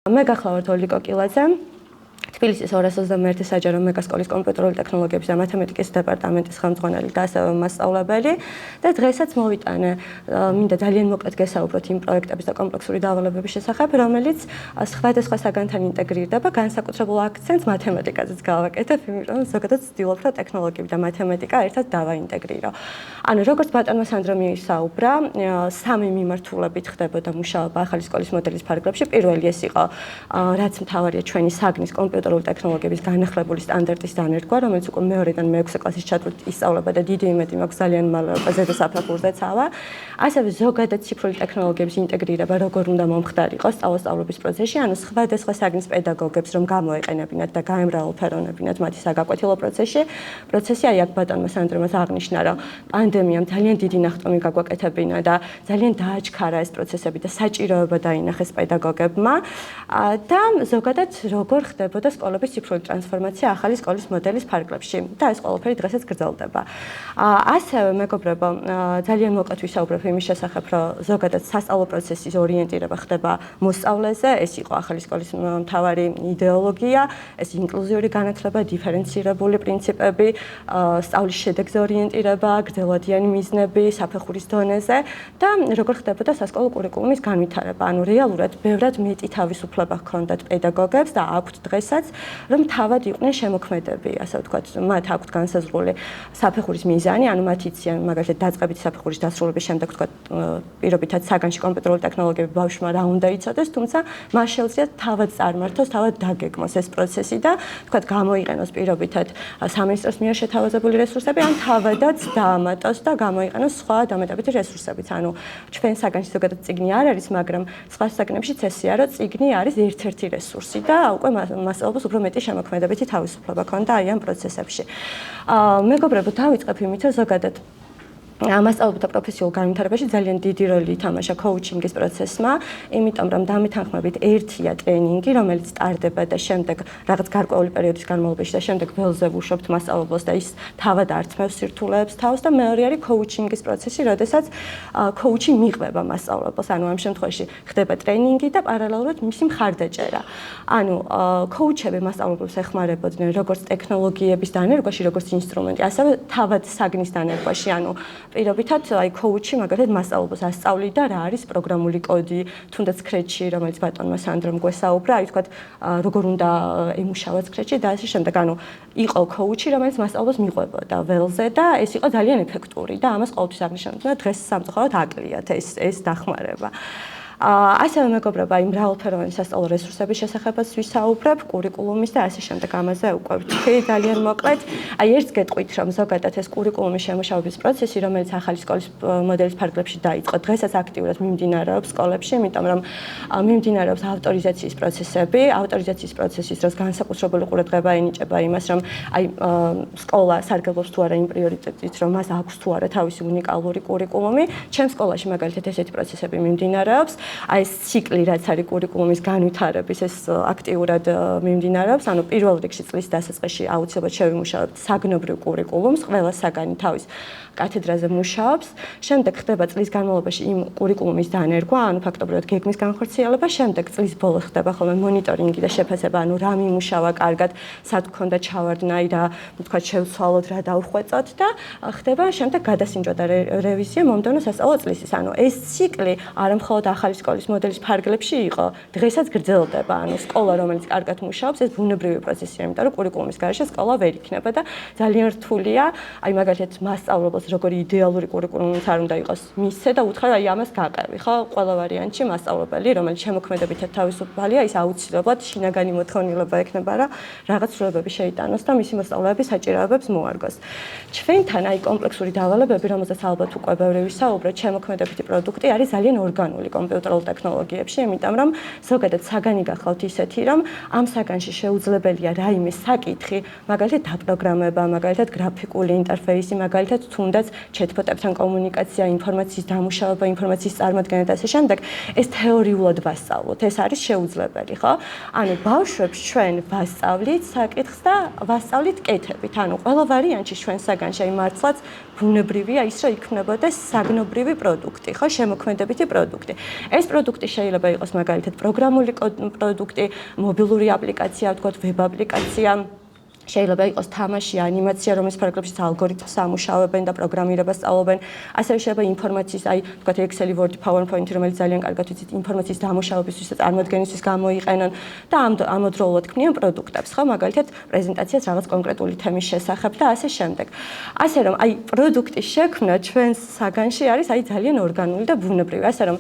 მე გახლავართ ოლიკო კილაძე. თბილისის 221 საჯარო მეგასკოლის კომპიუტერული ტექნოლოგიების და მათემატიკის დეპარტამენტის ხელმძღვანელი და ასევე მასწავლებელი და დღესაც მოვიტანე მინდა ძალიან მოკლედ გესაუბროთ იმ პროექტების და კომპლექსური დავალებების შესახებ, რომელიც სხვადასხვა საგანთან ინტეგრირდება, განსაკუთრებულ აქცენტს მათემატიკაზეც გავაკეთებ, იმიტომ რომ ზოგადად ვცდილობ, რომ ტექნოლოგიები და მათემატიკა ერთად დავაინტეგრირო. ანუ როგორც ბატონმა სანდრომ ისაუბრა, სამი მიმართულებით ხდებოდა მუშაობა ახალი სკოლის მოდელის ფარგლებში. პირველი ეს იყო, რაც მთავარია ჩვენი საგნის კომპიუტერული ტექნოლოგიების განახლებული სტანდარტის დანერგვა, რომელიც უკვე მეორედან მეექვსე კლასის ჩათვლით ისწავლება და დიდი იმედი მაქვს ძალიან მალე ზედა საფეხურზე წავა. ასევე ზოგადად ციფრული ტექნოლოგიების ინტეგრირება როგორ უნდა მომხდარიყო სწავლების პროცესში, ანუ სხვადასხვა საგნის პედაგოგებს რომ გამოეყენებინათ და გაემრავლფეროვნებინათ მათი საგაკვეთილო პროცესი. აი აქ ბატონმა სანდრომას აღნიშნა, რომ პანდემიამ ძალიან დიდი ნახტომი გაგვაკეთებინა და ძალიან დააჩქარა ეს პროცესები და საჭიროება დაინახეს პედაგოგებმა და ზოგადად როგორ ხდებოდა სკოლების ციფრული ტრანსფორმაცია ახალი სკოლის მოდელის ფარგლებში და ეს ყველაფერი დღესაც გრძელდება. ასევე მეგობრებო, ძალიან მოკლედ ვისაუბრებ იმის შესახებ, რომ ზოგადად სასწავლო პროცესის ორიენტირება ხდება მოსწავლეზე, ეს იყო ახალი სკოლის მთავარი იდეოლოგია, ეს ინკლუზიური განათლება, დიფერენცირებული პრინციპები, სწავლის შედეგზე ორიენტირება, გრძელვადიანი მიზნები, საფეხურის დონეზე და როგორ ხდებოდა სასკოლო კურიკულუმის განვითარება. ანუ რეალურად ბევრად მეტი თავისუფლება ჰქონდათ პედაგოგებს და აქვთ დღესაც, რომ თავად იყვნენ შემოქმედები, ასე ვთქვათ, მათ აქვთ განსაზღვრული საფეხურის მიზანი, ანუ მათ იციან მაგალითად დაწყებითი საფეხურის დასრულების შემდეგ, ვთქვათ, პირობითად საგანში კომპიუტერული ტექნოლოგიები ბავშვმა რა უნდა იცოდეს, თუმცა მას შეუძლიათ თავად წარმართოს, თავად დაგეგმოს ეს პროცესი და, ვთქვათ, გამოიყენოს პირობითად სამინისტროს მიერ შეთავაზებული რესურსები, ან თავადაც დაამატოს და გამოიყენოს სხვა დამატებითი რესურსებიც. ანუ ჩვენ საგანში ზოგადად წიგნი არ არის, მაგრამ სხვა საგნებშიც ესეა, რომ წიგნი არის ერთ-ერთი რესურსი და უკვე მასწავლებლებს უფრო მეტი შემოქმედებითი თავისუფლება ჰქონდა აი ამ პროცესებში. მეგობრებო, დავიწყებ იმით, რომ ზოგადად მასწავლებელთა პროფესიულ განვითარებაში ძალიან დიდი როლი ითამაშა კოუჩინგის პროცესმა, იმიტომ რომ დამეთანხმებით ერთია ტრენინგი, რომელიც ტარდება და შემდეგ რაღაც გარკვეული პერიოდის განმავლობაში და შემდეგ ველზე ვუშვებთ მასწავლებელს და ის თავად ართმევს სირთულეებს თავს და მეორე არის კოუჩინგის პროცესი, როდესაც კოუჩი მიყვება მასწავლებელს, ანუ ამ შემთხვევაში ხდება ტრენინგი და პარალელურად მისი მხარდაჭერა. ანუ კოუჩები მასწავლებელს ეხმარებოდნენ როგორც ტექნოლოგიების დანერგვაში, როგორც ინსტრუმენტი, ასევე თავად საგნის დანერგვაში, ანუ პირობითად აი კოუჩი მაგალითად მასწავლებელს ასწავლიდა რა არის პროგრამული კოდი, თუნდაც Scratch-ი, რომელიც ბატონმა სანდრომ გვესაუბრა, აი ვთქვათ, როგორ უნდა ემუშავა Scratch-ი და ასე შემდეგ. ანუ იყო კოუჩი, რომელიც მასწავლებელს მიყვებოდა ველზე და ეს იყო ძალიან ეფექტური და ამას ყოველთვის აღნიშნავთ და დღეს სამწუხაროდ აკლიათ ეს დახმარება. ასევე მეგობრებო, აი მრავალფეროვანი სასწავლო რესურსების შესახებაც ვისაუბრებ, კურიკულუმის და ასე შემდეგ ამაზე უკვე ვთქვი ძალიან მოკლედ. აი ერთს გეტყვით, რომ ზოგადად ეს კურიკულუმის შემუშავების პროცესი, რომელიც ახალი სკოლის მოდელის ფარგლებში დაიწყო, დღესაც აქტიურად მიმდინარეობს სკოლებში, იმიტომ რომ მიმდინარეობს ავტორიზაციის პროცესები, ავტორიზაციის პროცესის დროს განსაკუთრებული ყურადღება ენიჭება იმას, რომ აი სკოლა სარგებლობს თუ არა იმ პრიორიტეტით, რომ მას აქვს თუ არა თავისი უნიკალური კურიკულუმი. ჩემ სკოლაში მაგალითად ესეთი პროცესები მიმდინარეობს. აი ეს ციკლი, რაც არის კურიკულუმის განვითარების, ეს აქტიურად მიმდინარეობს. ანუ პირველ რიგში წლის დასაწყისში აუცილებლად შევიმუშავებთ საგნობრივ კურიკულუმს, ყველა საგანი თავის კათედრაზე მუშაობს. შემდეგ ხდება წლის განმავლობაში იმ კურიკულუმის დანერგვა, ანუ ფაქტობრივად გეგმის განხორციელება, შემდეგ წლის ბოლოს ხდება ხოლმე მონიტორინგი და შეფასება, ანუ რა მიმუშავა კარგად, სად გქონდა ჩავარდნა, აი რა, ვთქვათ, შევცვალოთ, რა დავხვეწოთ და ხდება შემდეგ გადასინჯვა და რევიზია მომდევნო სასწავლო წლისთვის. ანუ ეს ციკლი არა მხოლოდ ახალი სკოლის მოდელის ფარგლებში იყო, დღესაც გრძელდება. ანუ სკოლა, რომელიც კარგად მუშაობს, ეს ბუნებრივი პროცესია, იმიტომ რომ კურიკულუმის გარეშე სკოლა ვერ იქნება და ძალიან რთულია, აი მაგალითად მასწავლებელს როგორი იდეალური კურიკულუმიც არ უნდა იყოს მისცე და უთხრა აი ამას გაყევი, ხო? ყველა ვარიანტში მასწავლებელი, რომელიც შემოქმედებითად თავისუფალია, ის აუცილებლად შინაგანი მოთხოვნილება ექნება, რა რაღაც ცვლილებები შეიტანოს და მისი მოსწავლეების საჭიროებებს მოარგოს. ჩვენთან აი კომპლექსური დავალებები, რომელზეც ალბათ უკვე ბევრი ვისაუბრეთ, შემოქმედებითი პროდუქტი არის ძალიან ორგანული კომპიუტერულ ტექნოლოგიებში, იმიტომ რომ ზოგადად საგანი გახლავთ ისეთი, რომ ამ საგანში შეუძლებელია რაიმე საკითხი, მაგალითად დაპროგრამება, მაგალითად გრაფიკული ინტერფეისი, მაგალითად თუნდაც ჩეთბოტებთან კომუნიკაცია, ინფორმაციის დამუშავება, ინფორმაციის წარმოდგენა და ასე შემდეგ, ეს თეორიულად ვასწავლოთ, ეს არის შეუძლებელი, ხო? ანუ ბავშვებს ჩვენ ვასწავლით საკითხს და ვასწავლით კეთებით. ანუ ყველა ვარიანტში ჩვენ საგანში აი მართლაც ბუნებრივია ის, რომ იქმნებოდეს საგნობრივი პროდუქტი, ხო, შემოქმედებითი პროდუქტი. ეს პროდუქტი შეიძლება იყოს მაგალითად პროგრამული პროდუქტი, მობილური აპლიკაცია, ვთქვათ, ვებ აპლიკაცია. შეიძლება იყოს თამაში, ანიმაცია, რომელის ფარგლებშიც ალგორითმს ამუშავებენ და პროგრამირებას სწავლობენ. ასევე შეიძლება ინფორმაციის, ვთქვათ, Excel, Word, PowerPoint, რომელიც ძალიან კარგად ვიცით, ინფორმაციის დამუშავებისთვის და წარმოადგენისთვის გამოიყენონ და ამოდროულად ქმნიან პროდუქტებს, ხო, მაგალითად, პრეზენტაციას რაღაც კონკრეტული თემის შესახებ და ასე შემდეგ. ასე რომ, პროდუქტის შექმნა ჩვენს საგანში არის ძალიან ორგანული და ბუნებრივი, ასე რომ,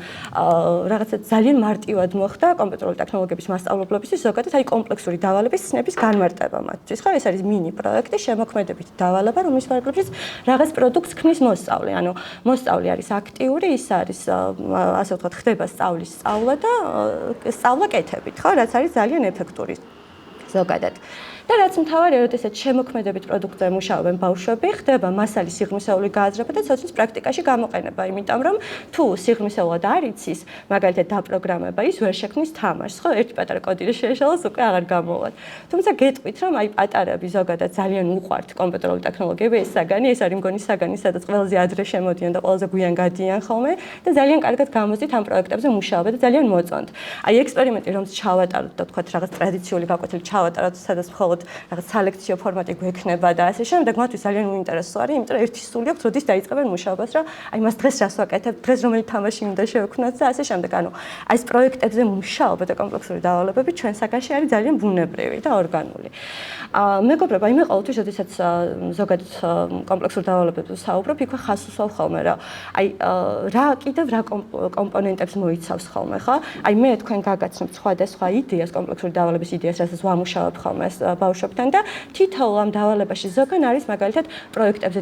რაღაცა ძალიან მარტივად მოხდა კომპიუტერული ტექნოლოგიების მასწავლებლობისთვის, ზოგადად კომპლექსური დავალების ცნების განმარტება მათთვის, ხო? ეს არის მინი პროექტი, შემოქმედებით დავალება, რომლის ფარგლებშიც რაღაც პროდუქტს ქმნის მოსწავლე. ანუ მოსწავლე არის აქტიური, ის არის ასე ვთქვათ, ხდება სწავლის სწავლა და სწავლა კეთებით, ხო? რაც არის ძალიან ეფექტური ზოგადად. და რაც მთავარია, როდესაც შემოქმედებით პროდუქტზე მუშაობენ ბავშვები, ხდება მასალის სიღრმისეული გააზრება და ცოდნის პრაქტიკაში გამოყენება, იმიტომ რომ თუ სიღრმისეულად არ იცის, მაგალითად დაპროგრამება, ის ვერ შექმნის თამაშს, ხო? ერთი პატარა კოდი რო შეეშალოს, უკვე აღარ გამოვად. თუმცა გეტყვით, რომ პატარები ზოგადად ძალიან უყვართ კომპიუტერული ტექნოლოგიები, ეს საგანი, ეს არის მგონი საგანი, სადაც ყველაზე ადრე შემოდიან და ყველაზე გვიან გადიან ხოლმე და ძალიან კარგად გამოწვით ამ პროექტებზე მუშაობა და ძალიან მოწონთ. ექსპერიმენტი, რომელსაც ჩავატაროთ და თქვათ რაღაც ტრადიციული გაკვეთილი ჩავატაროთ, სადაც მხოლოდ რაღაც სალექციო ფორმატი გვექნება და ასე შემდეგ, მათთვის ძალიან უინტერესო არის, იმიტომ რომ ერთი სული აქვს, როდის დაიწყებენ მუშაობას, რომ მას დღეს რას ვაკეთებ, დღეს რომელი თამაში მინდა შევქმნათ და ასე შემდეგ. ანუ ეს პროექტებზე მუშაობა და კომპლექსური დავალებები ჩვენ საგანში არის ძალიან ბუნებრივი და ორგანული. მეგობრებო, მე ყოველთვის, როდესაც ზოგადად კომპლექსურ დავალებებზე ვსაუბრობ, იქვე ხაზს უსვავ ხოლმე, რა კიდევ რა კომპონენტებს მოიცავს ხოლმე, ხო? მე თქვენ გაგაცნობთ სხვადასხვა იდეას, კომპლექსური დავალების იდეას, რასაც ვამუშავებ ხოლმე ბავშვებთან და თითოეულ ამ დავალებაში ზოგან არის მაგალითად პროექტებზე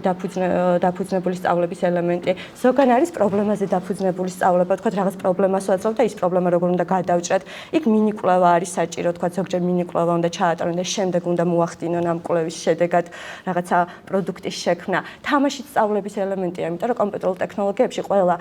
დაფუძნებული სწავლების ელემენტი, ზოგან არის პრობლემაზე დაფუძნებული სწავლება, თქვათ რაღაც პრობლემას ვაძლევთ და ის პრობლემა როგორ უნდა გადავჭრათ. იქ მინი კვლევა არის საჭირო, თქვათ ზოგჯერ მინი კვლევა უნდა ჩაატარონ და შემდეგ უნდა მოახდინონ ამ კვლევის შედეგად რაღაცა პროდუქტის შექმნა. თამაშით სწავლების ელემენტია, იმიტომ რომ კომპიუტერულ ტექნოლოგიებში ყველა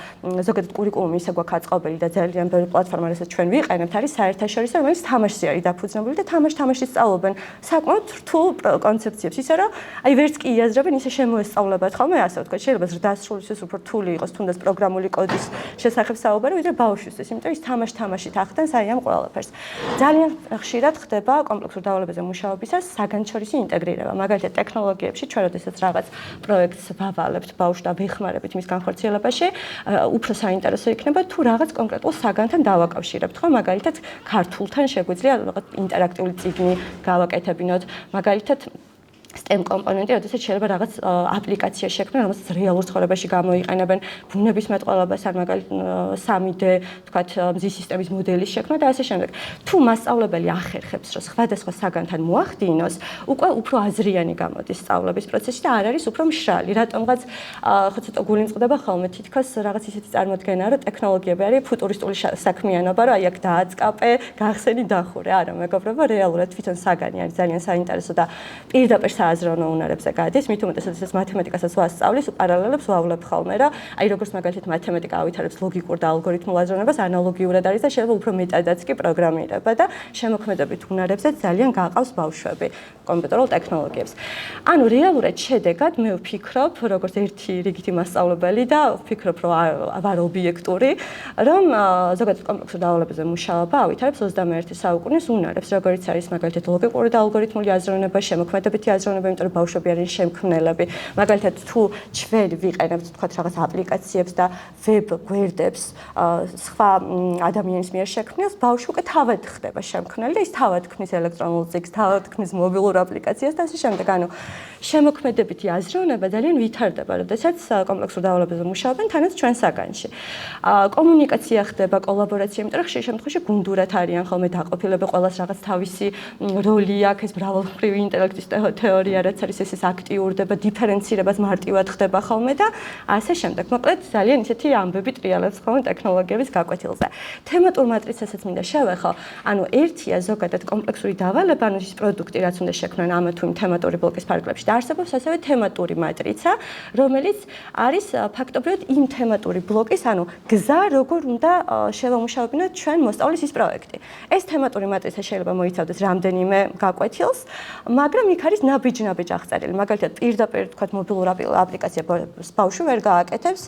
ზოგადად კურიკულუმი ისე გვაქვს აწყობილი და ძალიან ბევრი პლატფორმა, რასაც ჩვენ ვიყენებთ, არის საერთაშორისო, რომელიც თამაშზე არის დაფუძნებული და თამაშით სწავლობენ საკმაოდ რთულ კონცეფციებს, ისე რომ ვერც კი იაზრებენ, ისე შემოესწავლებათ ხოლმე, ასე ვთქვათ, შეიძლება ზრდასრულისთვის უფრო რთული იყოს თუნდაც პროგრამული კოდის შესახებ საუბარი, ვიდრე ბავშვისთვის, იმიტომ ის თამაშით ახდენს ამ ყველაფერს. ძალიან ხშირად ხდება კომპლექსურ დავალებაზე მუშაობისას საგანშორისი ინტეგრირება. მაგალითად, ტექნოლოგიებში ჩვენ როდესაც რაღაც პროექტს ვავალებთ ბავშვს და ვეხმარებით მის განხორციელებაში, უფრო საინტერესო იქნება თუ რაღაც კონკრეტულ საგანთან დავაკავშირებთ, ხო? მაგალითად, ქართულთან შეგვიძლია რაღაც ინტერაქტიული წიგნი გავაკეთებინოთ, მაგალითად STEM კომპონენტი, როდესაც შეიძლება რაღაც აპლიკაცია შექმნა, რომელსაც რეალურ ცხოვრებაში გამოიყენებენ, ბუნებისმეტყველებას ან მაგალითად 3D, თქვათ, მზის სისტემის მოდელის შექმნა და ასე შემდეგ. თუ მასწავლებელი ახერხებს, რომ სხვადასხვა საგანთან მოახდინოს, უკვე უფრო აზრიანი გამოდის სწავლების პროცესი და არ არის უფრო მშრალი. რატომღაც ხო ცოტა გულიმწყდება ხოლმე თითქოს რაღაც ისეთი წარმოდგენა, რომ ტექნოლოგიები არის ფუტურისტული საქმიანობა, რომ აქ დააწყაპე, გახსენი, დახურე. არა, მეგობრებო, რეალურად თვითონ საგანი არის ძალიან საინტერესო და პირდაპირ სააზროვნო უნარებზე გადის, მით უმეტესად ეს მათემატიკასაც ვასწავლის, პარალელებს ვავლებ ხოლმე, რა. როგორც მაგალითად მათემატიკა ავითარებს ლოგიკურ და ალგორითმულ აზროვნებას, ანალოგიურად არის და შეიძლება უფრო მეტადაც კი პროგრამირება და შემოქმედებით უნარებზე ძალიან გაყავს ბავშვები კომპიუტერულ ტექნოლოგიებს. ანუ რეალურად შედეგად მე ვფიქრობ, როგორც ერთი რიგითი მასწავლებელი და ვფიქრობ, რომ ვარ ობიექტური, რომ ზოგადად კომპლექსურ დავალებაზე მუშაობა ავითარებს 21 საუკუნის უნარებს, როგორც არის მაგალითად ლოგიკური და ალგორითმული აზროვნება, შემოქმედებითი აზროვნება, იმიტომ რომ ბავშვები არიან შემქმნელები. მაგალითად, თუ ჩვენ ვიყენებთ თქვათ რაღაც აპლიკაციებს და ვებ გვერდებს სხვა ადამიანის მიერ შექმნილს, ბავშვი უკვე თავად ხდება შემქმნელი და ის თავად ქმნის ელექტრონულ წიგნს, თავად ქმნის მობილურ აპლიკაციას და ასე შემდეგ. ანუ შემოქმედებითი აზროვნება ძალიან ვითარდება, როდესაც კომპლექსურ დავალებაზე მუშაობენ თანაც ჩვენ საგანში. კომუნიკაცია ხდება, კოლაბორაცია, იმიტომ რომ ხშირ შემთხვევაში გუნდურად არიან ხოლმე დაყოფილება, ყველას რაღაც თავისი როლი აქვს, ეს მრავალმხრივი ინტელექტის თეორია, რაც არის ეს აქტიურდება, დიფერენცირებას მარტივად ხდება ხოლმე და ასე შემდეგ. მოკლედ ძალიან ისეთი ამბები ტრიალებს ხოლმე ტექნოლოგიების გაკვეთილზე. თემატურ მატრიცასაც მინდა შევეხო. ანუ ერთია ზოგადად კომპლექსური დავალება, ანუ ის პროდუქტი, რაც უნდა შექმნან ამ თუ იმ თემატური ბლოკის ფარგლებში. და არსებობს ასევე თემატური მატრიცა, რომელიც არის ფაქტობრივად იმ თემატური ბლოკის, ანუ გზა, როგორ უნდა შევამუშავებინოთ ჩვენ მოსწავლის ის პროექტი. ეს თემატური მატრიცა შეიძლება მოიცავდეს რამდენიმე გაკვეთილს, მაგრამ იქ არის ნაბიჯი ნაბიჯ აღწერილი. მაგალითად, პირდაპირ თქვა მობილურ აპლიკაცია ბავშვი ვერ გააკეთებს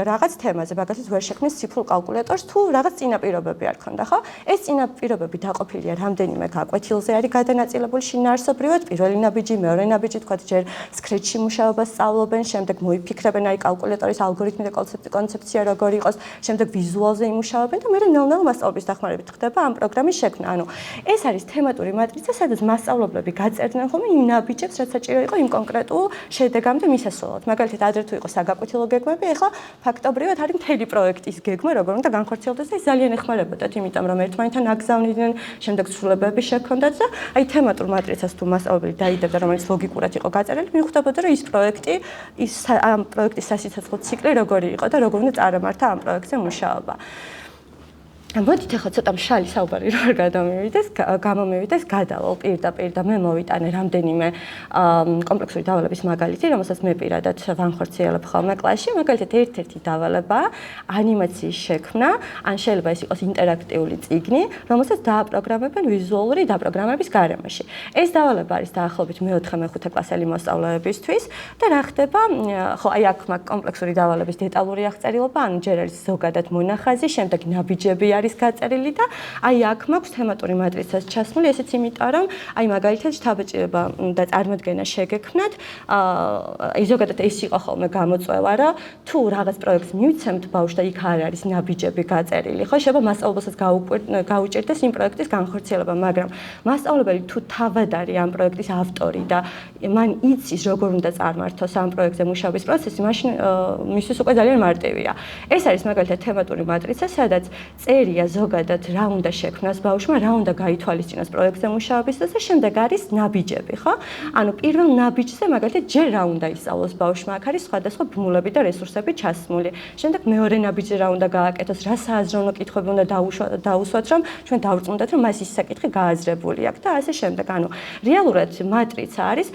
რაღაც თემაზე, მაგალითად ვერ შექმნის ციფრულ კალკულატორს თუ რაღაც წინაპირობები არ ქონდა, ხო? ეს წინაპირობები დაყოფილია რამდენიმე გაკვეთილზე არის გადანაწილებული შინაარსობრივად, პირველი ნაბიჯი, მეორე ნაბიჯი, თქვა ჯერ Scratch-ში მუშაობას სწავლობენ, შემდეგ მოიფიქრებენ აი კალკულატორის ალგორითმი და კონცეფცია როგორ იყოს, შემდეგ ვიზუალზე იმუშავებენ და მერე ნელ-ნელა მასწავლებლების დახმარებით ხდება ამ პროგრამის შექმნა. ანუ ეს არის თემატური მატრიცა, სადაც მასწავლებლები გაწერდნენ ხოლმე იმ ნაბიჯებს, რაც საჭირო იყო იმ კონკრეტულ შედეგამდე მისასვლელად. მაგალითად, ადრე თუ იყო საგაკვეთილო გეგმები, ეხლა ფაქტობრივად არის მთელი პროექტის გეგმა, როგორ უნდა განხორციელდეს და ეს ძალიან ეხმარებოდათ, იმიტომ რომ ერთმანეთთან აკზავნიდნენ, შემდეგ ცვლილებები შექონდათ და აი თემატურ მატრიცას თუ მასწავლებელი დაიდებდა, რომელიც ლოგიკურად იყო გაწერილი, მიხვდებოდა, რომ ამ პროექტის სასიცოცხლო ციკლი როგორი იყო და როგორ უნდა წარემართა ამ პროექტზე მუშაობა. მოდით ახლა ცოტა მშალი საუბარი რო არ გამომივიდეს, გადავალ პირდაპირ და მე მოვიტანე რამდენიმე კომპლექსური დავალების მაგალითი, რომელსაც მე პირადად ვანხორციელებ ხოლმე კლასში. მაგალითად, ერთ-ერთი დავალება ანიმაციის შექმნა, ან შეიძლება ეს იყოს ინტერაქტიული წიგნი, რომელსაც დააპროგრამებენ ვიზუალური დაპროგრამების გარემოში. ეს დავალება არის დაახლოებით მე-4-მე-5 კლასელი მოსწავლეებისთვის და რა ხდება, ხო, აი აქ მაგ კომპლექსური დავალების დეტალური აღწერილობა, ანუ ჯერ არის ზოგადად მონახაზი, შემდეგ ნაბიჯები არის გაწერილი და აი აქ მაქვს თემატური მატრიცას ჩასმული, ესეც იმიტომ რომ აი მაგალითად შთაბეჭდილება და წარმოდგენა შეგექმნათ, აი ზოგადად ეს იყო ხოლმე გამოწვევა, რა თუ რაღაც პროექტს მივცემთ ბავშვს და იქ არ არის ნაბიჯები გაწერილი, ხო, შეიძლება მასწავლებელსაც გაუჭირდეს იმ პროექტის განხორციელება, მაგრამ მასწავლებელი თუ თავად არის ამ პროექტის ავტორი და მან იცის როგორ უნდა წარმართოს ამ პროექტზე მუშაობის პროცესი, მაშინ მისთვის უკვე ძალიან მარტივია. ეს არის მაგალითად თემატური მატრიცა, სადაც წერია ზოგადად რა უნდა შექმნას ბავშვმა, რა უნდა გაითვალისწინოს პროექტზე მუშაობის და შემდეგ არის ნაბიჯები, ხო? ანუ პირველ ნაბიჯზე მაგალითად ჯერ რა უნდა ისწავლოს ბავშვმა, აქ არის სხვადასხვა ბმულები და რესურსები ჩასმული. შემდეგ მეორე ნაბიჯზე რა უნდა გააკეთოს, რა სააზროვნო კითხვები უნდა დაუსვათ, რომ ჩვენ დავწუნდეთ, რომ მას ის საკითხი გააზრებული აქვს და ასე შემდეგ. ანუ რეალურად მატრიცა არის,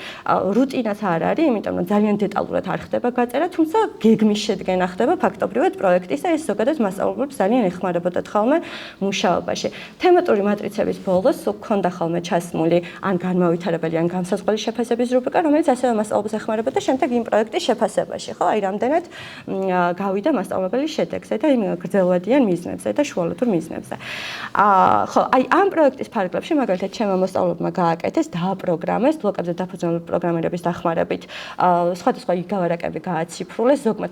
რუტინაც არ არის, იმიტომ რომ ძალიან დეტალურად არ ხდება გაწერა, თუმცა გეგმის შედგენა ხდება ფაქტობრივად პროექტის და ეს ზოგადად მასწავლებლებს ძალიან ეხმარებოდათ ხოლმე მუშაობაში. თემატური მატრიცების ბოლოს გვქონდა ხოლმე ჩასმული ან განმავითარებელი ან განსაზღვრელი შეფასების რუბრიკა, რომელიც ასევე მასწავლებელს ეხმარებოდა შემდეგ იმ პროექტის შეფასებაში, ხო? აი რამდენად გავიდა მასწავლებელი შედეგზე და იმ გრძელვადიან მიზნებზე და შუალედურ მიზნებზე. ხო, აი ამ პროექტის ფარგლებში მაგალითად ჩემო მოსწავლეებმა გააკეთეს, დააპროგრამეს ბლოკებზე დაფუძნებული პროგრამირების დახმარებით, სხვადასხვა იგავარაკები გააციფრულეს, ზოგმა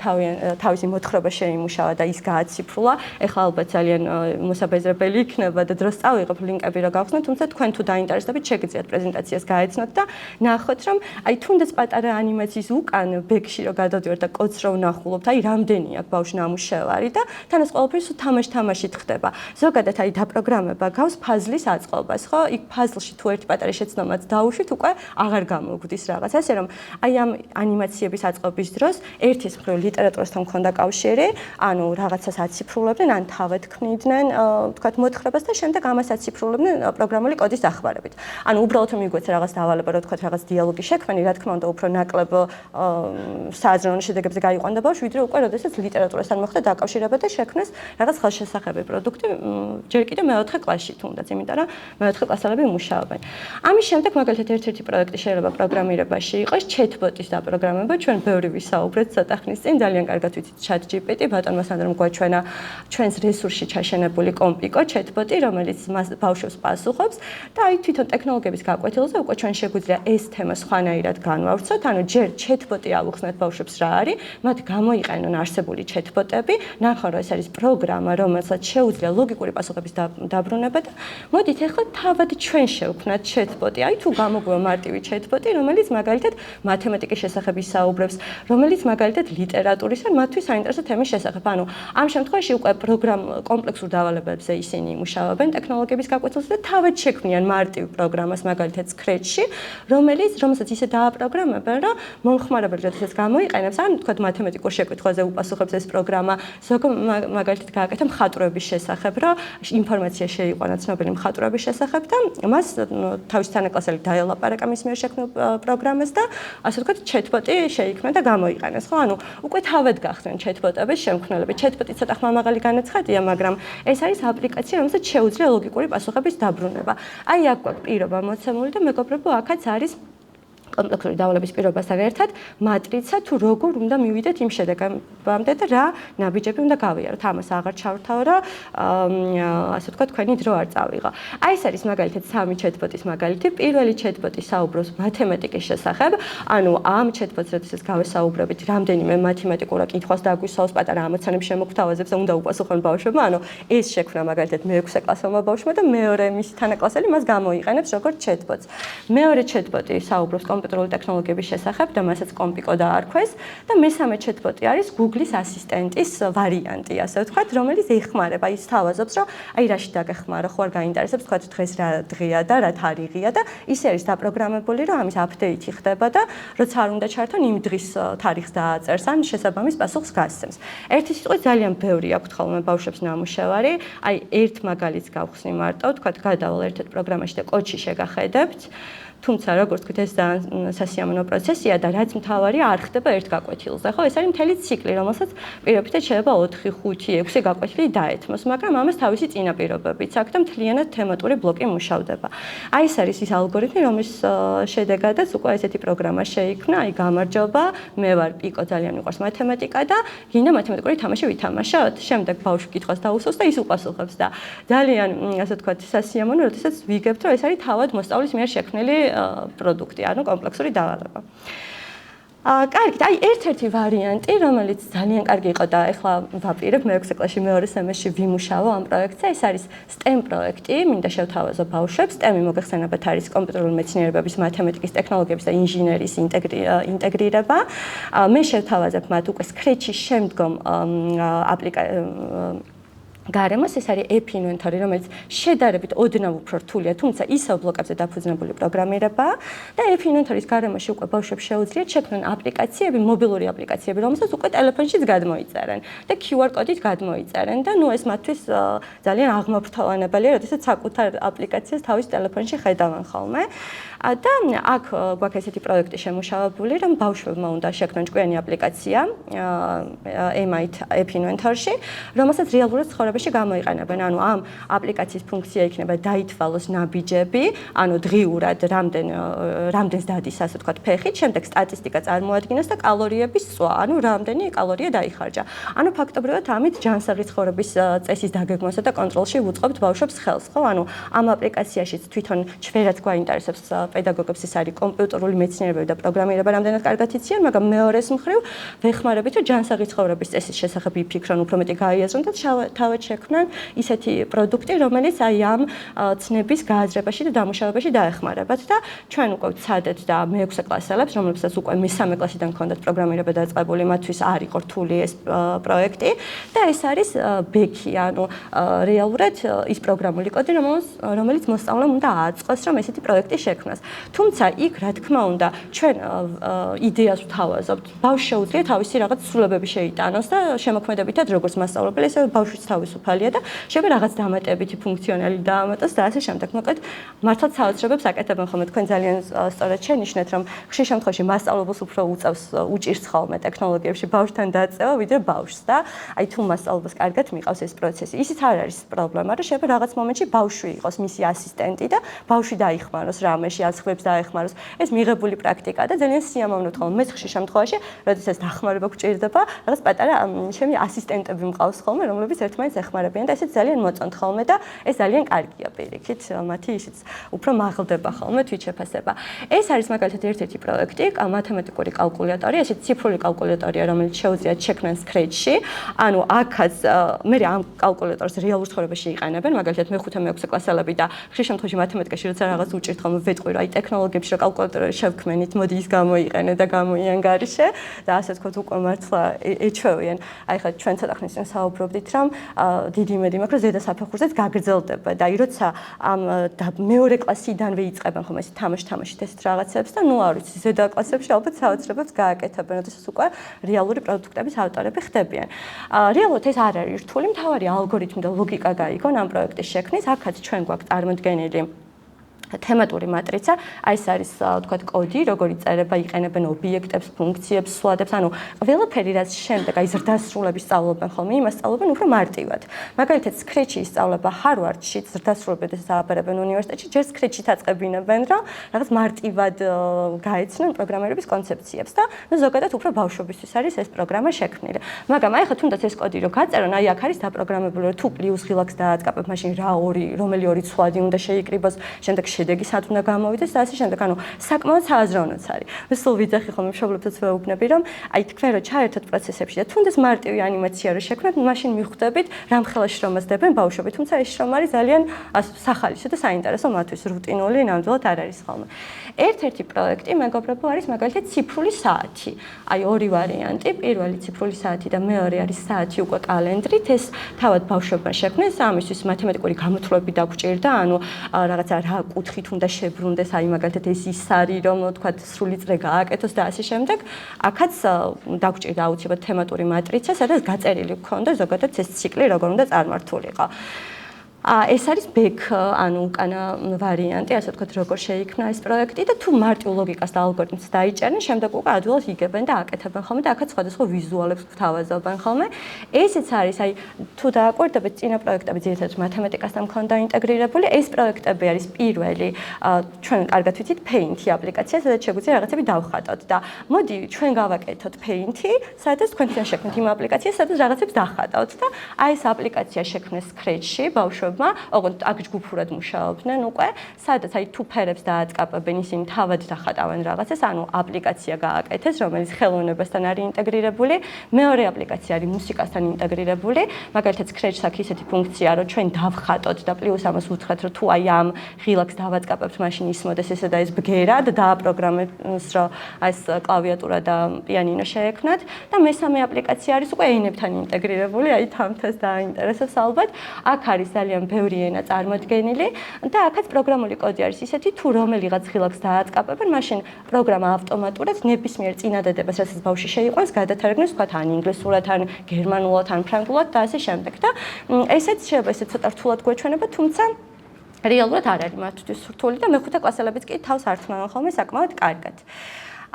თავისი მოთხრობა შეიმუშავა და ის გააციფრულა. ეხლა ალბათ ძალიან მოსაბეზრებელი იქნება და დროს წავიღებ ლინკები რა გავხსნათ, თუმცა თქვენ თუ დაინტერესდებით, შეგიძლიათ პრეზენტაციას გაეცნოთ და ნახოთ, რომ აი თუნდაც პატარა ანიმაციის უკან ბექში რო გადავდივართ და კოდს რო ვნახულობთ, აი რამდენი აქვს ბავშვს ნამუშევარი და თან ეს ყველაფერი თამაშით ხდება. ზოგადად აი დაპროგრამება გავს ფაზლის აწყობას, ხო? იქ ფაზლში თუ ერთი პატარა შეცდომაც დაუშვით, უკვე აღარ გამოგვდის რაღაც. ასე რომ აი ამ ანიმაციების აწყობის დროს ერთის მხრივ ლიტერატურასთან მქონდა კავშირი, ანუ რაღაცას აციფრულებდნენ, ან თავად ქმნიდნენ, თქვათ მოთხრებას და შემდეგ ამას აციფრულებდნენ პროგრამული კოდის დახმარებით. ანუ უბრალოდ რომ მიგვეცა რაღაც დავალება, რომ თქვათ რაღაც დიალოგი შექმენი, რა თქმა უნდა, უფრო ნაკლებ სააზროვნო შედეგებზე გაიყვანდა ბავშვი, ვიდრე უკვე როდესაც ლიტერატურასთან მოხდა დაკავშირება და შექმნეს რაღაც ხელშესახები პროდუქტი, ჯერ კიდევ მე-4 კლასში თუნდაც, იმიტომ რომ მე-4 კლასელები მუშაობენ. ამის შემდეგ მაგალითად ერთ-ერთი პროექტი შეიძლება პროგრამირებაში იყოს chatbot-ის დაპროგრამება, ჩვენ ბევრი ვისაუბრეთ ცოტა ხნის წინ, ძალიან კარგად ვიცით ChatGPT, ბატონმა სანდრომ გვაჩვენა ჩვენს რესურსში ჩაშენებული კომპიკო chatbot-ი, რომელიც ბავშვებს პასუხობს და აი თვითონ ტექნოლოგიების გაკვეთილზე უკვე ჩვენ შეგვიძლია ეს თემა სხვანაირად განვავრცოთ, ანუ ჯერ chatbot-ი ავუხსნათ ბავშვებს რა არის, მათ გამოიყენონ არსებული chatbot-ები, ნახონ რომ ეს არის პროგრამა, რომელსაც შეუძლია ლოგიკური პასუხების დაბრუნება და მოდით ახლა თავად ჩვენ შევქმნათ chatbot-ი, აი თუ გამოგვივა მარტივი chatbot-ი, რომელიც მაგალითად მათემატიკის შესახებ ისაუბრებს, რომელიც მაგალითად ლიტერატურის ან მათთვის საინტერესო თემის შესახებ, ანუ ამ შემთხვევაში უკვე კომპლექსურ დავალებებზე ისინი მუშაობენ ტექნოლოგიების გაკვეთილზე და თავად შექმნიან მარტივ პროგრამას, მაგალითად Scratch-ში, რომელსაც ისე დააპროგრამებენ, რომ მომხმარებელი როდესაც გამოიყენებს, ან თქვათ მათემატიკურ შეკითხვაზე უპასუხებს ეს პროგრამა, მაგალითად გააკეთა მხატვრების შესახებ, რომ ინფორმაცია შეიყვანა ცნობილი მხატვრების შესახებ და მას თავის თანაკლასელი დაელაპარაკა მის მიერ შექმნილ პროგრამას და ასე ვთქვათ, chatbot-ი შეიქმნა და გამოიყენეს, ხო? ანუ უკვე თავად გახდნენ chatbot-ების შემქმნელები. chatbot-ი ცოტა ხმამაღალი განაცხადია, მაგრამ ეს არის აპლიკაცია, რომელსაც შეუძლია ლოგიკური პასუხების დაბრუნება. აი აქ გვაქვს პირობა მოცემული და მეგობრებო, აქაც არის კომპლექსური დავალების პირობასთან ერთად მატრიცა თუ როგორ უნდა მივიდეთ იმ შედეგამდე და რა ნაბიჯები უნდა გავიაროთ. ამას აღარ ჩავრთავ რა ასე ვთქვათ თქვენი დრო არ წავიღო. აი ეს არის მაგალითად სამი ჩატბოტის მაგალითი. პირველი ჩატბოტი საუბრობს მათემატიკის შესახებ, ანუ ამ ჩატბოტს როდესაც გავესაუბრებით, რამდენიმე მათემატიკურ კითხვას დაგვისვავს პატარა ამოცანებს შემოგთავაზებს და უნდა უპასუხონ ბავშვებმა, ანუ ეს შექმნა მაგალითად მე-6 კლასელმა ბავშვმა და მეორე მისი თანაკლასელი მას გამოიყენებს როგორც ჩატბოტს. მეორე ჩატბოტი საუბრობს კომპიუტერული ტექნოლოგიების შესახებ და მასაც კომპიკო დაარქვეს და მესამე ჩატბოტი არის Google-ის ასისტენტის ვარიანტი, ასე ვთქვათ, რომელიც ეხმარება, ის თავაზობს, რომ აი რაში დაგეხმარო, ხო არ გაინტერესებს, ვთქვათ, დღეს რა დღეა და რა თარიღია და ის არის დაპროგრამებული, რომ ამის აპდეიტი ხდება და როცა არ უნდა ჩართონ, იმ დღის თარიღს დააწერს ან შესაბამის პასუხს გასცემს. ერთი სიტყვით ძალიან ბევრი აქვთ ხოლმე ბავშვებს ნამუშევარი, აი ერთ მაგალითს გავხსნი მარტო, ვთქვათ, გადავალ ერთ პროგრამაში და კოდში შეგახედებთ. თუმცა როგორც ვთქვით ეს ძალიან სასიამოვნო პროცესია და რაც მთავარია არ ხდება ერთ გაკვეთილზე, ხო? ეს არის მთელი ციკლი, რომელსაც პირობითად შეიძლება 4, 5, 6 გაკვეთილი დაეთმოს, მაგრამ ამას თავისი წინაპირობებიც აქვს და მთლიანად თემატური ბლოკი მუშავდება. აი ეს არის ის ალგორითმი, რომლის შედეგადაც უკვე ესეთი პროგრამა შეიქმნა, აი გამარჯობა, მე ვარ პიკო, ძალიან მიყვარს მათემატიკა და გინდა მათემატიკური თამაში ვითამაშოთ. შემდეგ ბავშვი კითხვას დაუსვავს და ის უპასუხებს და ძალიან ასე ვთქვათ სასიამოვნო, როდესაც ვიგებთ, რომ ეს არის თავად მოსწავლის მიერ შექმნილი პროდუქტი, ანუ კომპლექსური დავალება. კარგით, აი ერთ-ერთი ვარიანტი, რომელიც ძალიან კარგი იყო და ეხლა ვაპირებ მე-6 კლასში მეორე სემესტრში ვიმუშავო ამ პროექტზე, ეს არის STEM პროექტი, მინდა შევთავაზო ბავშვებს. STEM-ი მოგეხსენებათ არის კომპიუტერული მეცნიერებების, მათემატიკის, ტექნოლოგიების და ინჟინერიის ინტეგრირება. მე შევთავაზებ მათ უკვე Scratch-ის შემდგომ გარემოს, ეს არის App Inventory, რომელიც შედარებით ოდნავ უფრო რთულია, თუმცა ისევ ბლოკებზე დაფუძნებული პროგრამირებაა და App Inventory-ის გარემოში უკვე ბავშვებს შეუძლიათ შექმნან აპლიკაციები, მობილური აპლიკაციები, რომელსაც უკვე ტელეფონშიც გადმოიწერენ და QR კოდით გადმოიწერენ და ნუ ეს მათთვის ძალიან აღმოფრთოვანებელია, როდესაც საკუთარ აპლიკაციას თავის ტელეფონში ხედავენ ხოლმე. და აქ გვაქვს ესეთი პროექტი შემუშავებული, რომ ბავშვებმა უნდა შექმნან ჭკვიანი აპლიკაცია Emite App Inventory-ში, რომელსაც რეალურად ცხოვრებაში გამოიყენებენ. ანუ ამ აპლიკაციის ფუნქცია იქნება დაითვალოს ნაბიჯები, ანუ დღიურად რამდენს დადის, ასე ვთქვათ, ფეხით, შემდეგ სტატისტიკა წარმოადგინოს და კალორიების წვა, ანუ რამდენი კალორია დაიხარჯა. ანუ ფაქტობრივად ამით ჯანსაღი ცხოვრების წესის დაგეგმვასა და კონტროლში ვუწყობთ ბავშვებს ხელს, ხო? ანუ ამ აპლიკაციაშიც თვითონ ჩვენაც გვაინტერესებს პედაგოგებს ეს არის კომპიუტერული მეცნიერებები და პროგრამირება რამდენად კარგად იციან, მაგრამ მეორეს მხრივ ვეხმარებით, რომ ჯანსაღი ცხოვრების წესის შესახებ იფიქრონ, უფრო მეტი გაიაზრონ და თავად შექმნან ისეთი პროდუქტი, რომელიც აი ამ ცნების გააზრებაში და დამუშავებაში დაეხმარებათ და ჩვენ უკვე ვცადეთ და მე-6 კლასელებს, რომლებსაც უკვე მე-3 კლასიდან ჰქონდათ პროგრამირება დაწყებული, მათთვის არ იყო რთული ეს პროექტი და ეს არის ბექი, ანუ რეალურად ის პროგრამული კოდი, რომელიც მოსწავლემ უნდა აწყოს, რომ ესეთი პროექტი შექმნას. თუმცა იქ რა თქმა უნდა ჩვენ იდეას ვთავაზობთ. ბავშვს შეუძლია თავისი რაღაც ცვლილებები შეიტანოს და შემოქმედებითად როგორც მასწავლებელი, ესე ბავშვიც თავისუფალია და შეიძლება რაღაც დამატებითი ფუნქციონალი დაამატოს და ასე შემდეგ. მოკლედ მართლაც საოცრებებს აკეთებენ ხოლმე. თქვენ ძალიან სწორად შენიშნეთ, რომ ხშირ შემთხვევაში მასწავლებელს უფრო უჭირს ხოლმე ტექნოლოგიებში ბავშვთან დაწევა, ვიდრე ბავშვს და აი თუ მასწავლებელს კარგად მიყავს ეს პროცესი. ისიც არ არის პრობლემა, რომ შეიძლება რაღაც მომენტში ბავშვი იყოს მისი ასისტენტი და ბავშვი დაიხმაროს რამეში, ასხლებს დაეხმაროს. ეს მიღებული პრაქტიკაა და ძალიან სიამოვნოა ხოლმე. მე ხშირ შემთხვევაში, როდესაც დახმარება გვჭირდება, რაღაც პატარა ჩემი ასისტენტები მყავს ხოლმე, რომლებიც ერთმანეთს ეხმარებიან და ესეც ძალიან მოწონთ ხოლმე და ეს ძალიან კარგია პირიქით, მათი ისიც უფრო მაღლდება ხოლმე თვითშეფასება. ეს არის მაგალითად ერთ-ერთი პროექტი, მათემატიკური კალკულატორი, ესეც ციფრული კალკულატორია, რომელიც შეუძლიათ შექმნან Scratch-ში. ანუ აქაც მე ამ კალკულატორს რეალურ ცხოვრებაში იყენებენ, მაგალითად მე-5 და მე-6 კლასელები და ხშირ შემთხვევაში მათემატიკაში როცა რაღაც უჭირთ ხოლმე ვეტყვი, რომ აი ტექნოლოგიებში რომ კალკულატორი შევქმნით, მოდი ის გამოიყენე და გამოიანგარიშე და ასე ვთქვათ უკვე მართლა ეჩვევიან. აი ხა ჩვენ ცოტა ხნის წინ საუბრობდით, რომ დიდი იმედი მაქვს, რომ ზედა საფეხურზეც გაგრძელდება და აი როცა ამ მეორე კლასიდანვე იწყებენ ხოლმე ეს თამაშით ეს რაღაცებს და ნუ არ ვიცი, ზედა კლასებში ალბათ საოცრებებს გააკეთებენ, როდესაც უკვე რეალური პროდუქტების ავტორები ხდებიან. რეალურად ეს არ არის რთული, მთავარი ალგორითმი და ლოგიკა გაიგონ ამ პროექტის შექმნის. აქაც ჩვენ გვაქვს წარმოდგენილი თემატური მატრიცა, აი ეს არის თქვათ კოდი, როგორიც წერება, იყენებენ ობიექტებს, ფუნქციებს, სლოდებს, ანუ ყველაფერი რაც შემდეგ აი ზრდასრულების სწავლობენ ხოლმე, იმას სწავლობენ უფრო მარტივად. მაგალითად, Scratch-ი სწავლება Harvard-ში, ზრდასრულებებს აბარებენ უნივერსიტეტში, ჯერ Scratch-ით აწყებინებენ, რომ რაღაც მარტივად გაეცნონ პროგრამირების კონცეფციებს და ზოგადად უფრო ბავშვებისთვის არის ეს პროგრამა შექმნილი. მაგრამ აი ხა თუნდაც ეს კოდი რო გაწერონ, აი აქ არის დაპროგრამებული, რომ თუ პლუს ღილაკს დააწყაბებ, მაშინ რომელი ორი ცვლადი უნდა შეიკრიბოს, შემდეგ შედეგი სად უნდა გამოვიდეს და ასე შემდეგ. ანუ საკმაოდ სააზროვნოც არის. მე სულ ვიძახი ხოლმე მშობლებსაც ვეუბნები, რომ აი თქვენ რო ჩაერთოთ პროცესებში და თუნდაც მარტივი ანიმაცია რო შექმნათ, მაშინ მიხვდებით, რამ ხელა შრომას დებენ ბავშვები, თუმცა ეს შრომა არის ძალიან სახალისო და საინტერესო მათთვის, რუტინული ნამდვილად არ არის ხოლმე. ერთ-ერთი პროექტი მეგობრებო არის მაგალითად ციფრული საათი. აი ორი ვარიანტი, პირველი ციფრული საათი და მეორე არის საათი უკვე კალენდრით. ეს თავად ბავშვებმა შექმნეს, ამისთვის მათემატიკური გამოთვლები დაგჭირდა, ანუ რაღაცა რა კუთხით უნდა შებრუნდეს, აი მაგალითად ეს ის არის, რომ თქვა სრული წრე გააკეთოს და ასე შემდეგ. აქაც დაგჭირდა აუცილებლად თემატური მატრიცა, სადაც გაწერილი გქონდა ზოგადად ეს ციკლი როგორ უნდა წარმართულიყო. ეს არის back, ანუ უკანა ვარიანტი, ასე ვთქვათ, როგორ შეიქმნა ეს პროექტი და თუ მარტივ ლოგიკას და ალგორითმს დაიჭერენ, შემდეგ უკვე ადვილად იგებენ და აკეთებენ ხოლმე და აქაც სხვადასხვა ვიზუალებს გვთავაზობენ ხოლმე. ესეც არის, აი თუ დააკვირდებით წინა პროექტები ძირითადად მათემატიკასთან მქონდა ინტეგრირებული, ეს პროექტები არის პირველი, ჩვენ კარგად ვიცით Paint-ი აპლიკაცია, სადაც შეგვიძლია რაღაცები დავხატოთ და მოდი ჩვენ გავაკეთოთ Paint-ი, სადაც თქვენ თან შექმნით იმ აპლიკაციას, სადაც რაღაცებს დახატავთ და აი ეს აპლიკაცია შექმნეს Scratch-ში ბავშვებმა, ოღონდ აქ ჯგუფურად მუშაობდნენ უკვე, სადაც აი თუ ფერებს დააწყაბებენ, ისინი თავად დახატავენ რაღაცას, ანუ აპლიკაცია გააკეთეს, რომელიც ხელოვნებასთან არის ინტეგრირებული, მეორე აპლიკაცია არის მუსიკასთან ინტეგრირებული, მაგალითად Scratch-ს აქვს ისეთი ფუნქცია, რომ ჩვენ დავხატოთ და პლუს ამას უთხრათ, რომ თუ აი ამ ღილაკს დავაწყაბებთ, მაშინ ისმოდეს ესე და ეს ბგერად დააპროგრამებს, რომ აი ეს კლავიატურა და პიანინო შეექმნათ და მესამე აპლიკაცია არის უკვე ენებთან ინტეგრირებული, აი თამთას დაინტერესებს ალბათ. აქ არის ძალიან ბევრი ენა წარმოდგენილი და აქაც პროგრამული კოდი არის ისეთი, თუ რომელიღაც ღილაკს დააწყაბებენ, მაშინ პროგრამა ავტომატურად ნებისმიერ წინადადებას, რასაც ბავშვი შეიყვანს, გადათარგმნებს, თქვათ, ან ინგლისურად, ან გერმანულად, ან ფრანგულად და ასე შემდეგ. და ესეც შეიძლება ესე ცოტა რთულად გვეჩვენება, თუმცა რეალურად არ არის მათთვის რთული და მეხუთე კლასელებიც კი თავს ართმევენ ხოლმე საკმაოდ კარგად.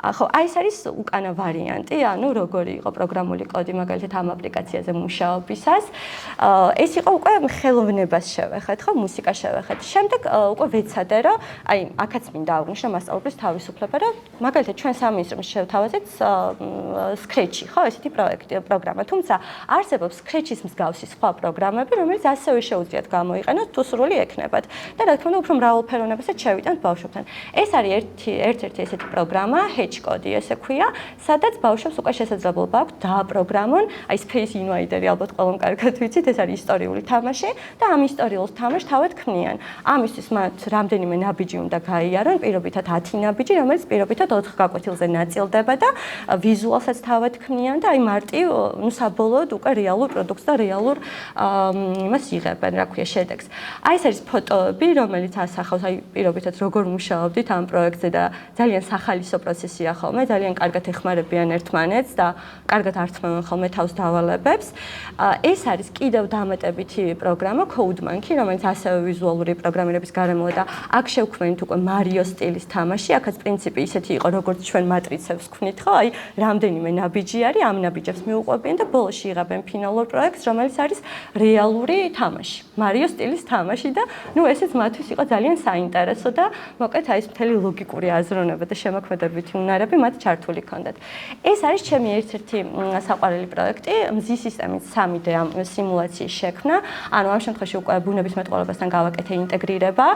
ხო, აი ეს არის უკანა ვარიანტი, ანუ როგორი იყო პროგრამული კოდი მაგალითად ამ აპლიკაციაზე მუშაობისას. ეს იყო უკვე ხელოვნებას შევეხეთ, ხო, მუსიკას შევეხეთ. შემდეგ უკვე ვეცადე, რომ აი აქაც მინდა აღვნიშნო მასწავლებლის თავისუფლება, რომ მაგალითად ჩვენ სამინისტროს შევთავაზეთ Scratch-ი, ხო, ესეთი პროგრამა. თუმცა არსებობს Scratch-ის მსგავსი სხვა პროგრამები, რომელიც ასევე შეუძლიათ გამოიყენოთ, თუ სრული ექნებათ. და რა თქმა უნდა, უფრო მრავალფეროვნებასაც შევიტანთ ბავშვებთან. ეს არის ერთ-ერთი ესეთი პროგრამა, კოდი ესე ქვია, სადაც ბავშვებს უკვე შესაძლებლობა აქვს დააპროგრამონ, აი Space Invader-ი ალბათ ყველამ კარგად ვიცით, ეს არის ისტორიული თამაში და ამ ისტორიულ თამაშს თავად ქმნიან. ამისთვის მათ რამდენიმე ნაბიჯი უნდა გაიარონ, პირობითად 10 ნაბიჯი, რომელიც პირობითად 4 გაკვეთილზე ნაწილდება და ვიზუალსაც თავად ქმნიან და აი მარტივ, ну საბოლოოდ უკვე რეალურ პროდუქტს და რეალურ იმას იღებენ, რა ქვია, შედეგს. აი ეს არის ფოტოები, რომელიც ასახავს აი პირობითად როგორ მუშაობდით ამ პროექტზე და ძალიან სახალისო პროცესი ხოლმე ძალიან კარგად ეხმარებიან ერთმანეთს და კარგად ართმევენ ხოლმე თავს დავალებებს. ეს არის კიდევ დამატებითი პროგრამა CodeMonkey, რომელიც ასევე ვიზუალური პროგრამირების გარემოა და აქ შევქმნით უკვე Mario სტილის თამაში. აქაც პრინციპი ისეთი იყო, როგორც ჩვენ მატრიცებს ვქმნით, ხო? აი, რამდენიმე ნაბიჯი არის, ამ ნაბიჯებს მიუყვებიან და ბოლოში იღებენ ფინალურ პროექტს, რომელიც არის რეალური თამაში. Mario სტილის თამაში და ნუ ესეც მათთვის იყო ძალიან საინტერესო და მოკლედ აი ეს მთელი ლოგიკური აზროვნება და შემოქმედებითი უნარები მათ ჩართული ჰქონდათ. ეს არის ჩემი ერთ-ერთი საყვარელი პროექტი, მზის სისტემის 3D სიმულაციის შექმნა. ანუ ამ შემთხვევაში უკვე ბუნებისმეტყველებასთან გავაკეთე ინტეგრირება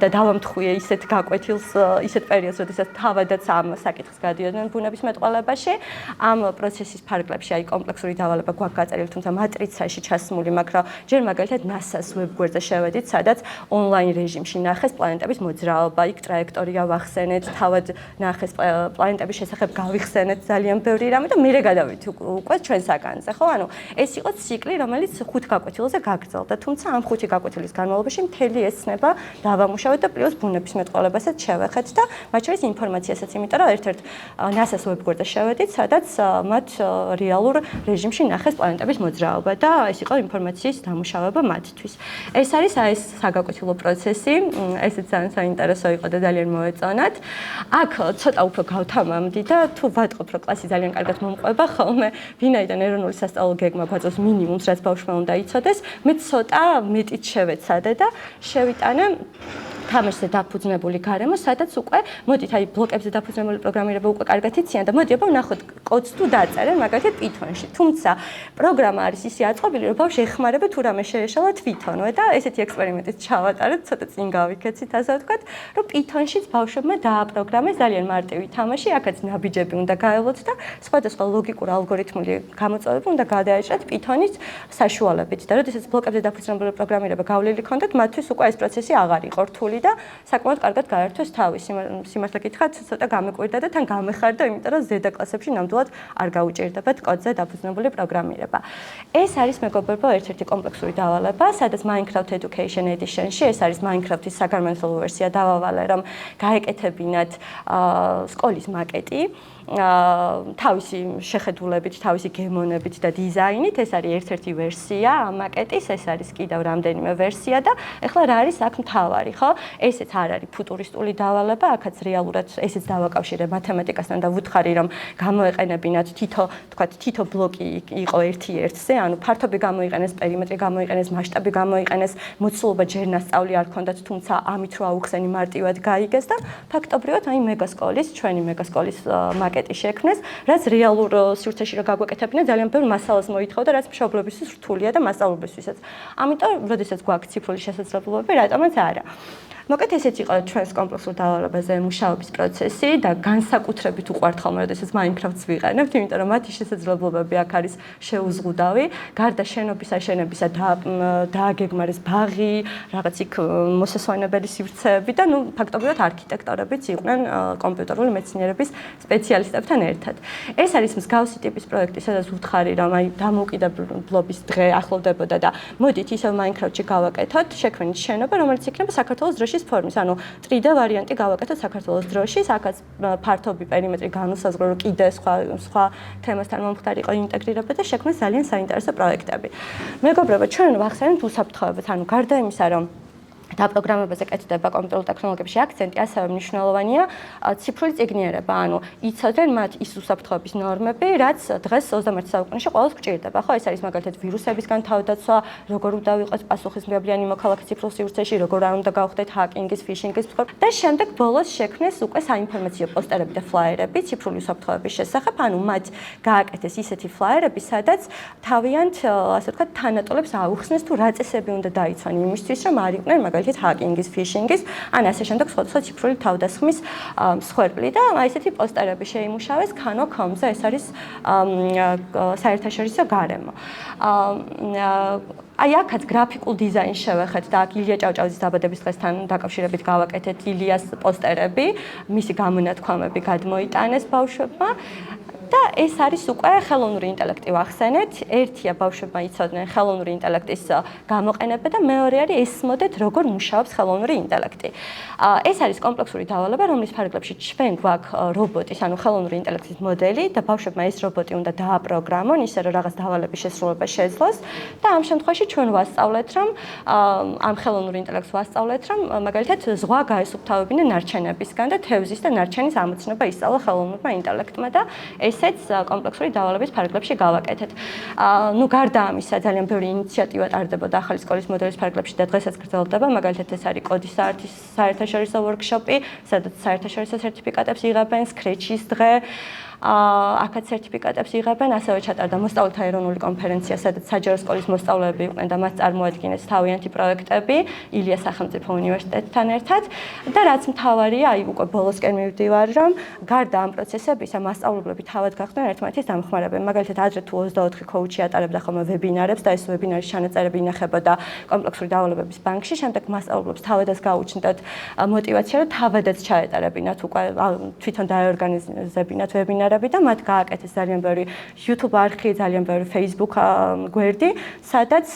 და დავამთხვიე ისეთ გაკვეთილს, ისეთ პერიოდს, როდესაც თავადაც ამ საკითხს გადიოდნენ ბუნებისმეტყველებაში. ამ პროცესის ფარგლებში აი კომპლექსური დავალება გვაქვს გაწერილი, თუმცა მატრიცაში ჩასმული, მაგრამ ჯერ მაგალითად NASA-ს ვებგვერდზე შევედით, სადაც ონლაინ რეჟიმში ნახეს პლანეტების მოძრაობა, იქ ტრაექტორია ვახსენეთ, თავად ნახეს პლანეტების შესახებ გავიხსენეთ ძალიან ბევრი რამე და მერე გადავით უკვე ჩვენ საგანზე, ხო? ანუ ეს იყო ციკლი, რომელიც 5 გაკვეთილზე გაგრძელდა, თუმცა ამ 5 გაკვეთილის განმავლობაში მთელი ეს ცნება დავამუშავეთ და პლუს ბუნებისმეტყველებასაც შევეხეთ და მათ შორის ინფორმაციასაც, იმიტომ რომ ერთ-ერთ NASA-ს ვებგვერდზე შევედით, სადაც მათ რეალურ რეჟიმში ნახეს პლანეტების მოძრაობა და ეს იყო ინფორმაციის დამუშავება მათთვის. ეს არის ეს საგაკვეთილო პროცესი, ესეც ძალიან საინტერესო იყო და ძალიან მოეწონათ. აქ ცოტა უფრო გავთამამდი და თუ ვატყობ, რომ კლასი ძალიან კარგად მომყვება ხოლმე, ვინაიდან ეროვნული სასწავლო გეგმა გვაძლევს მინიმუმს, რაც ბავშვმა უნდა იცოდეს, მე ცოტა მეტით შევეცადე და შევიტანე თამაშზე დაფუძნებული გარემო, სადაც უკვე მოდით აი ბლოკებზე დაფუძნებული პროგრამირება უკვე კარგად იციან და მოდი აბა ვნახოთ კოდს თუ დაწერენ მაგალითად Python-ში. თუმცა პროგრამა არის ისე აწყობილი, რომ ბავშვი ეხმარება თუ რამე შეეშალა თვითონვე და ესეთი ექსპერიმენტიც ჩავატარეთ, ცოტა წინ გავიქეცით, ასე ვთქვათ, რომ Python-შიც ბავშვებმა დააპროგრამეს ძალიან მარტივი თამაში, აქაც ნაბიჯები უნდა გაევლოთ და სხვადასხვა ლოგიკურ ალგორითმული გამოწვევები უნდა გადაეჭრათ Python-ის საშუალებით და როდესაც ბლოკებზე დაფუძნებული პროგრამირება გავლილი ქონდათ, მათთვის უკვე ეს პროცესი აღარ იყო რთული და საკმაოდ კარგად გაერთვეს თავი. სიმართლე გითხრათ, ცოტა გამეკვირდა და თან გამეხარდა, იმიტომ რომ ზედა კლასებში ნამდვილად არ გაუჭირდებათ კოდზე დაფუძნებული პროგრამირება. ეს არის მეგობრებო ერთ-ერთი კომპლექსური დავალება, სადაც Minecraft Education Edition-ში, ეს არის Minecraft-ის საგანმანათლებლო ვერსია დავავალე, რომ გაეკეთებინათ სკოლის მაკეტი. თავისი შეხედულებით, თავისი გემონებით და დიზაინით, ეს არის ერთ-ერთი ვერსია ამ მაკეტის, ეს არის კიდევ რამდენიმე ვერსია და ეხლა რა არის აქ მთავარი, ხო? ესეც არ არის ფუტურისტული დავალება, აქაც რეალურად ესეც დავაკავშირე მათემატიკასთან და ვუთხარი, რომ გამოეყენებინათ თითო ბლოკი იყო 1-1-ზე, ანუ ფართობი გამოიყენეს, პერიმეტრი გამოიყენეს, მასშტაბი გამოიყენეს, მოცულობა ჯერ ნასწავლი არ ქონდათ, თუმცა ამით რო აუხსენი მარტივად გაიგეს და ფაქტობრივად აი მეგასკოლის, ჩვენი მეგასკოლის მაკეტი შექმნეს, რაც რეალურ სივრცეში რო გაგვეკეთებინა, ძალიან ბევრ მასალას მოითხოვდა, რაც მშობლებისთვის რთულია და მასწავლებლისთვისაც. ამიტომ, როდესაც გვაქვს ციფრული შესაძლებლობები, რატომაც არა. მოკლედ ესეც იყო ჩვენს კომპლექსურ დავალებაზე მუშაობის პროცესი და განსაკუთრებით უყვართ ხოლმე, როდესაც Minecraft-ს ვიყენებთ, იმიტომ რომ მათი შესაძლებლობები აქ არის შეუზღუდავი. გარდა შენობის აშენებისა დააგეგმარეს ბაღი, რაღაც იქ მოსასვენებელი სივრცეები და ნუ ფაქტობრივად არქიტექტორებიც იყვნენ კომპიუტერული მეცნიერების სპეციალისტებთან ერთად. ეს არის მსგავსი ტიპის პროექტი, სადაც ვუთხარი, რომ აი დამოუკიდებლობის დღე ახლოვდებოდა და მოდით ისევ Minecraft-ში გავაკეთოთ შექმნით შენობა, რომელიც იქნება საქართველოს დროშის ფორმის, ანუ 3D ვარიანტი გავაკეთოთ საქართველოს დროშის, აქაც ფართობი პერიმეტრი განუსაზღვრო, რომ კიდე სხვა თემასთან მომხდარიყო ინტეგრირება და შექმნეს ძალიან საინტერესო პროექტები. მეგობრებო, ჩვენ ვახსენებთ უსაფრთხოებას, ანუ გარდა იმისა, რომ დაპროგრამებაზე კეთდება კომპიუტერულ ტექნოლოგიებში აქცენტი, ასევე მნიშვნელოვანია ციფრული წიგნიერება, ანუ იცოდნენ მათ ის უსაფრთხოების ნორმები, რაც დღეს 21 საუკუნეში ყოველს გვჭირდება. ხო, ეს არის მაგალითად ვირუსებისგან თავდაცვა, როგორ უნდა ვიყოთ პასუხისმგებლიანი მოქალაქე ციფრულ სივრცეში, როგორ არ უნდა გავხდეთ ჰაკინგის, ფიშინგის და შემდეგ ბოლოს შექმნეს უკვე საინფორმაციო პოსტერები და ფლაიერები ციფრული უსაფრთხოების შესახებ, ანუ მათ გააკეთეს ისეთი ფლაიერები, სადაც თავიანთ, ასე ვთქვათ, თანატოლებს აუხსნეს თუ რა წესები უნდა დაიცვან იმისთვის, რომ არ იყვნენ მაგალითად ჰაკინგის, ფიშინგის, ან ასე შემდეგ სხვადასხვა ციფრული თავდასხმის მსხვერპლი და ესეთი პოსტერები შეიმუშავეს Kano.com-ზე, ეს არის საერთაშორისო გარემო. აი აქაც გრაფიკულ დიზაინს შევეხეთ და აქ ილია ჭავჭავაძის დაბადების დღესთან დაკავშირებით გავაკეთეთ ილიას პოსტერები, მისი გამონათქვამები გადმოიტანეს ბავშვებმა. და ეს არის უკვე ხელოვნური ინტელექტი ვახსენეთ. ერთია ბავშვებმა იცოდნენ ხელოვნური ინტელექტის გამოყენება და მეორე არის ესმოდეთ როგორ მუშაობს ხელოვნური ინტელექტი. ეს არის კომპლექსური დავალება, რომლის ფარგლებში ჩვენ გვაქვს რობოტის, ანუ ხელოვნური ინტელექტის მოდელი და ბავშვებმა ეს რობოტი უნდა დააპროგრამონ, ისე რომ რაღაც დავალების შესრულება შეძლოს და ამ შემთხვევაში ჩვენ ვასწავლეთ, რომ ამ ხელოვნური ინტელექტს ვასწავლეთ, რომ მაგალითად ზღვა გაესუფთავებინა ნარჩენებისგან და თევზის და ნარჩენის ამოცნობა ისწავლა ხელოვნურმა ინტელექტმა და ესეც კომპლექსური დავალების ფარგლებში გავაკეთეთ. ნუ გარდა ამისა, ძალიან ბევრი ინიციატივა ტარდებოდა ახალი სკოლის მოდელის ფარგლებში და დღესაც გრძელდება, მაგალითად ეს არის კოდის საერთაშორისო ვორქშოპი, სადაც საერთაშორისო სერტიფიკატებს იღებენ, Scratch-ის დღე. აქაც სერტიფიკატებს იღებენ, ასევე ჩატარდა მოსწავლეთა ეროვნული კონფერენცია, სადაც საჯარო სკოლის მოსწავლეები იყვნენ და მათ წარმოადგენეს თავიანთი პროექტები ილიას სახელმწიფო უნივერსიტეტთან ერთად და რაც მთავარია, აი უკვე ბოლოსკენ მივდივარ, რომ გარდა ამ პროცესებისა მასწავლებლები თავად გახდნენ ერთმანეთის დამხმარებელი. მაგალითად, ადრე თუ 24 ქოუჩი ატარებდა ხოლმე ვებინარებს და ეს ვებინარის ჩანაწერები ინახებოდა კომპლექსური დაავადებების ბანკში, შემდეგ მასწავლებლებს თავადაც გაუჩნდათ მოტივაცია, რომ თავადაც ჩაეტარებინათ უკვე თვითონ დაეორგანიზებინათ ვებინარები და მათ გააკეთეს ძალიან ბევრი YouTube არხი, ძალიან ბევრი Facebook გვერდი, სადაც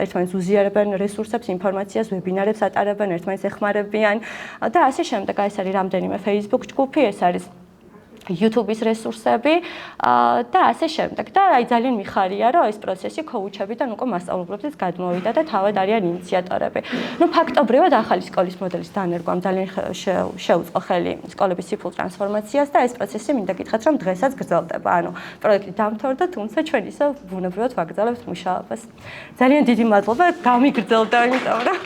ერთმანეთს უზიარებენ რესურსებს, ინფორმაციას, ვებინარებს ატარებენ, ერთმანეთს ეხმარებიან და ასე შემდეგ. ეს არის რამდენიმე Facebook ჯგუფი, ეს არის YouTube-ის რესურსები და ასე შემდეგ. და აი ძალიან მიხარია, რომ ეს პროცესი ქოუჩებიდან უკვე მასწავლებლებს გადმოვიდა და თავად არიან ინიციატორები. ნუ ფაქტობრივად ახალი სკოლის მოდელის დანერგვამ ძალიან შეუწყო ხელი სკოლების ციფრულ ტრანსფორმაციას და ეს პროცესი მინდა გითხრათ, რომ დღესაც გრძელდება. ანუ პროექტი დამთავრდა, თუმცა ჩვენ ისევ ბუნებრივად ვაგრძელებთ მუშაობას. ძალიან დიდი მადლობა, გამიგრძელდა, იმიტომ რომ